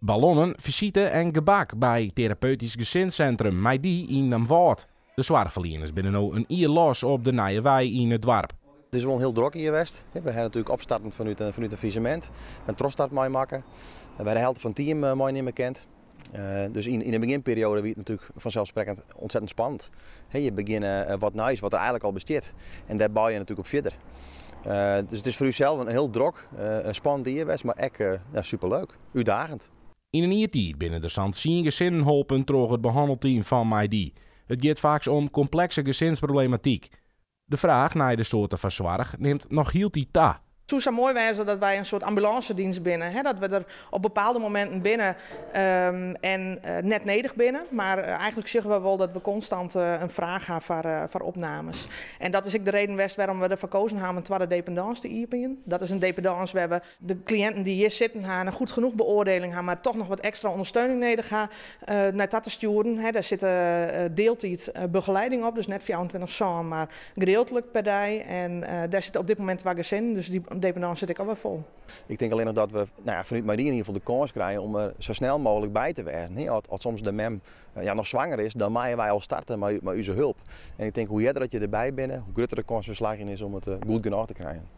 Ballonnen, visite en gebak bij Therapeutisch Gezinscentrum Meidi in Amwoord. De zorgverleners binnen nu een uur los op de nieuwe wei in het dorp. Het is wel heel druk hier geweest. We hebben natuurlijk opstartend vanuit een visement. Een troststart mee maken. Bij de helft van het team mooi niet meer kent. Dus in de beginperiode was het natuurlijk vanzelfsprekend ontzettend spannend. Je begint wat nieuws, wat er eigenlijk al bestaat. En daar bouw je natuurlijk op verder. Dus het is voor uzelf een heel druk, spannend jaar geweest, maar echt superleuk, uitdagend. In een uurtijd binnen de zand 10 gezinnen helpen door het behandelteam van Meidi. Het gaat vaak om complexe gezinsproblematiek. De vraag naar de soorten van zorg neemt nog heel die ta. Het zou mooi zijn dat wij een soort ambulancedienst binnen. Hè? Dat we er op bepaalde momenten binnen en net nodig binnen. Maar eigenlijk zeggen we wel dat we constant een vraag hebben voor opnames. En dat is ook de reden waarom we er verkozen hebben om de dependance te iepen. Dat is een dependance waar we de cliënten die hier zitten een goed genoeg beoordeling hebben, maar toch nog wat extra ondersteuning nodig hebben naar dat te sturen. Hè? Daar zit deeltijd begeleiding op, dus net 24/7, maar gedeeltelijk per dag. En daar zitten op dit moment waar gezinnen, dus die dependance zit ik al wel vol. Ik denk alleen nog dat we vanuit Meidi in ieder geval de kans krijgen om er zo snel mogelijk bij te werken. Als soms de mem nog zwanger is, dan mogen wij al starten met onze hulp. En ik denk hoe eerder dat je erbij bent, hoe groter de kans van slagen is om het goed genoeg te krijgen.